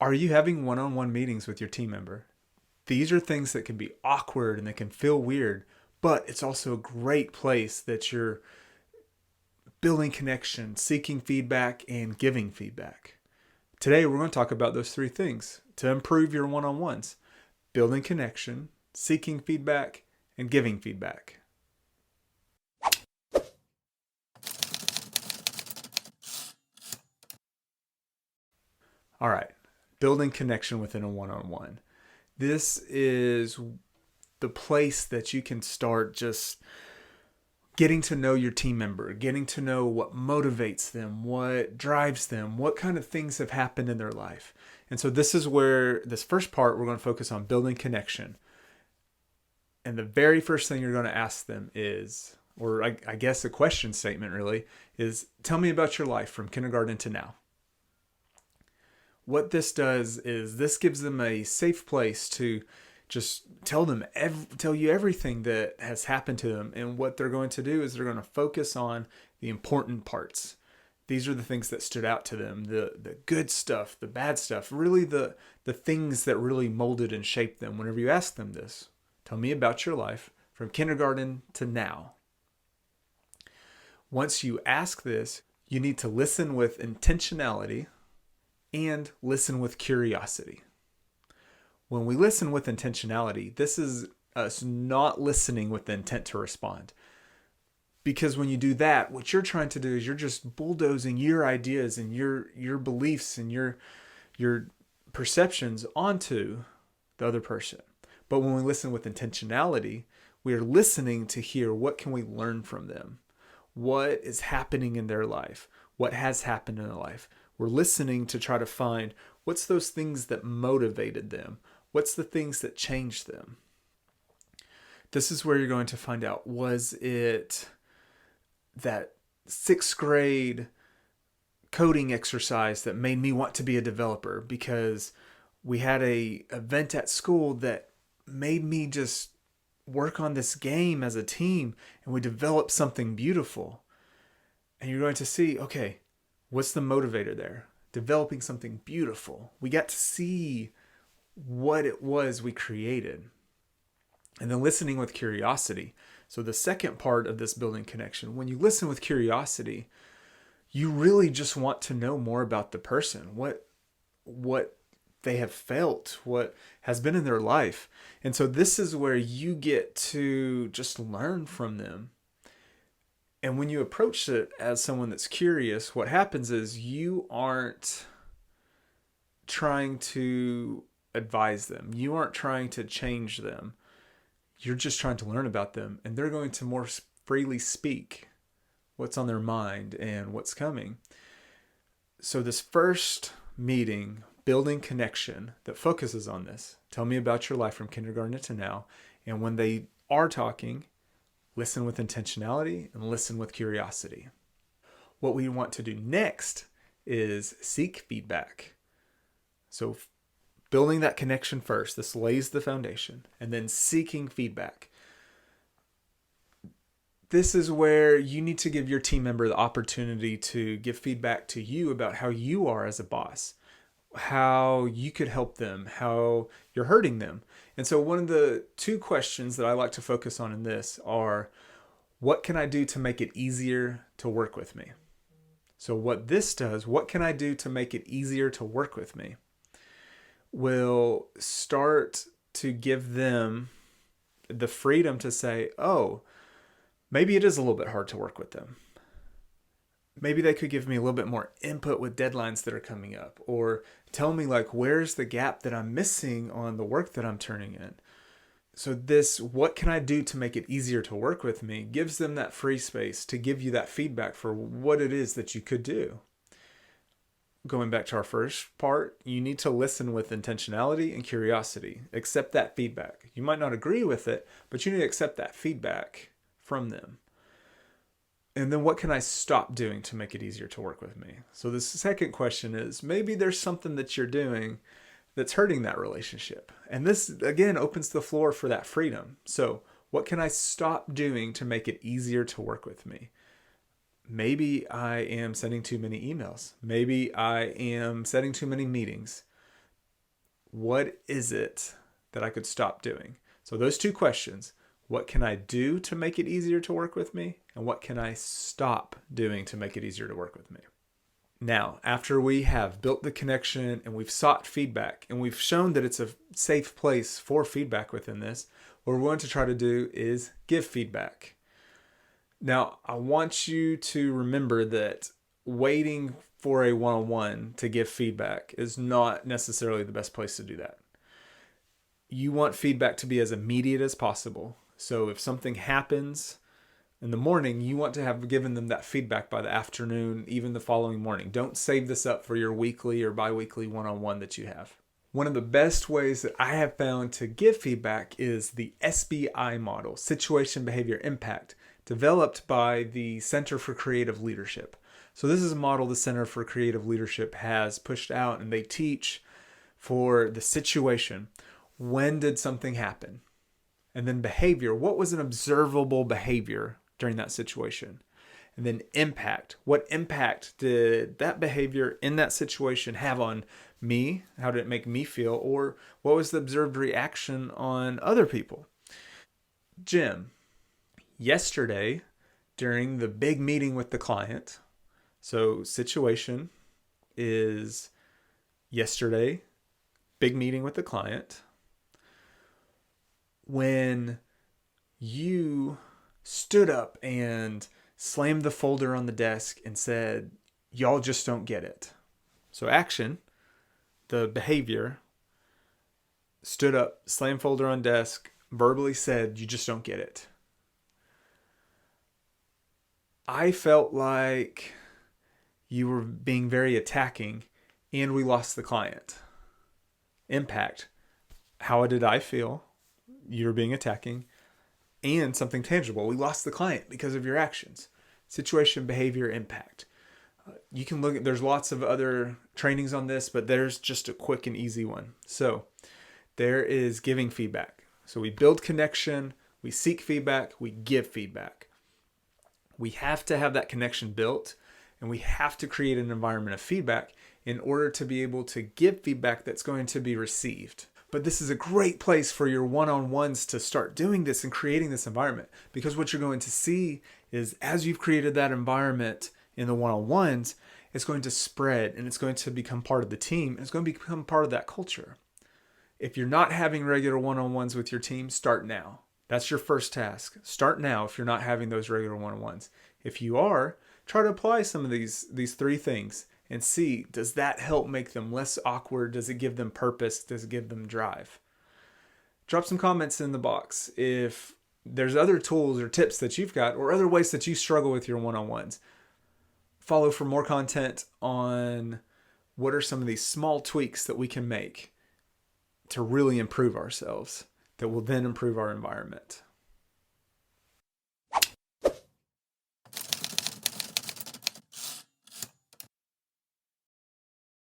Are you having one-on-one meetings with your team member? These are things that can be awkward and they can feel weird, but it's also a great place that you're building connection, seeking feedback, and giving feedback. Today, we're going to talk about those three things to improve your one-on-ones: building connection, seeking feedback, and giving feedback. All right, building connection within a one-on-one. This is the place that you can start just getting to know your team member, getting to know what motivates them, what drives them, what kind of things have happened in their life. And so this is where this first part, we're going to focus on building connection. And the very first thing you're going to ask them is, or I guess a question statement really, is tell me about your life from kindergarten to now. What this does is this gives them a safe place to just tell you everything that has happened to them. And what they're going to do is they're going to focus on the important parts. These are the things that stood out to them, the good stuff, the bad stuff, really the things that really molded and shaped them. Whenever you ask them this, tell me about your life from kindergarten to now. Once you ask this, you need to listen with intentionality and listen with curiosity. When we listen with intentionality, this is us not listening with the intent to respond. Because when you do that, what you're trying to do is you're just bulldozing your ideas and your beliefs and your perceptions onto the other person. But when we listen with intentionality, we are listening to hear what can we learn from them? What is happening in their life? What has happened in their life? We're listening to try to find what's those things that motivated them? What's the things that changed them? This is where you're going to find out, was it that sixth grade coding exercise that made me want to be a developer because we had a event at school that made me just work on this game as a team and we developed something beautiful? And you're going to see, okay, what's the motivator there? Developing something beautiful. We got to see what it was we created. And then listening with curiosity. So the second part of this building connection, when you listen with curiosity, you really just want to know more about the person, what they have felt, what has been in their life. And so this is where you get to just learn from them. And when you approach it as someone that's curious, what happens is you aren't trying to advise them. You aren't trying to change them. You're just trying to learn about them. And they're going to more freely speak what's on their mind and what's coming. So this first meeting, building connection that focuses on this. Tell me about your life from kindergarten to now. And when they are talking, listen with intentionality and listen with curiosity. What we want to do next is seek feedback. So building that connection first, this lays the foundation, and then seeking feedback. This is where you need to give your team member the opportunity to give feedback to you about how you are as a boss, how you could help them, how you're hurting them. And so one of the two questions that I like to focus on in this are, what can I do to make it easier to work with me? So what this does, what can I do to make it easier to work with me, will start to give them the freedom to say, oh, maybe it is a little bit hard to work with them. Maybe they could give me a little bit more input with deadlines that are coming up, or tell me like, where's the gap that I'm missing on the work that I'm turning in. So this, what can I do to make it easier to work with me, gives them that free space to give you that feedback for what it is that you could do. Going back to our first part, you need to listen with intentionality and curiosity. Accept that feedback. You might not agree with it, but you need to accept that feedback from them. And then what can I stop doing to make it easier to work with me? So the second question is, maybe there's something that you're doing that's hurting that relationship. And this, again, opens the floor for that freedom. So what can I stop doing to make it easier to work with me? Maybe I am sending too many emails. Maybe I am setting too many meetings. what is it that I could stop doing? So those two questions, what can I do to make it easier to work with me? And what can I stop doing to make it easier to work with me? Now, after we have built the connection and we've sought feedback and we've shown that it's a safe place for feedback within this, what we're going to try to do is give feedback. Now, I want you to remember that waiting for a one-on-one to give feedback is not necessarily the best place to do that. You want feedback to be as immediate as possible. So if something happens in the morning, you want to have given them that feedback by the afternoon, even the following morning. Don't save this up for your weekly or bi-weekly one-on-one that you have. One of the best ways that I have found to give feedback is the SBI model, Situation Behavior Impact, developed by the Center for Creative Leadership. So this is a model the Center for Creative Leadership has pushed out, and they teach for the situation. When did something happen? And then behavior. What was an observable behavior during that situation? And then impact. What impact did that behavior in that situation have on me? How did it make me feel? Or what was the observed reaction on other people? Jim, yesterday during the big meeting with the client, so situation is yesterday, big meeting with the client, when you stood up and slammed the folder on the desk and said, y'all just don't get it. So action, the behavior, stood up, slammed folder on desk, verbally said, you just don't get it. I felt like you were being very attacking and we lost the client. Impact. How did I feel? You were being attacking. And something tangible. We lost the client because of your actions. Situation, behavior, impact. You can look at, there's lots of other trainings on this, but there's just a quick and easy one. So there is giving feedback. So we build connection, we seek feedback, we give feedback. We have to have that connection built, and we have to create an environment of feedback in order to be able to give feedback that's going to be received. But this is a great place for your one-on-ones to start doing this and creating this environment, because what you're going to see is as you've created that environment in the one-on-ones, it's going to spread and it's going to become part of the team and it's going to become part of that culture. If you're not having regular one-on-ones with your team, start now. That's your first task. Start now if you're not having those regular one-on-ones. If you are, try to apply some of these three things and see, does that help make them less awkward? Does it give them purpose? Does it give them drive? Drop some comments in the box if there's other tools or tips that you've got or other ways that you struggle with your one-on-ones. Follow for more content on what are some of these small tweaks that we can make to really improve ourselves that will then improve our environment.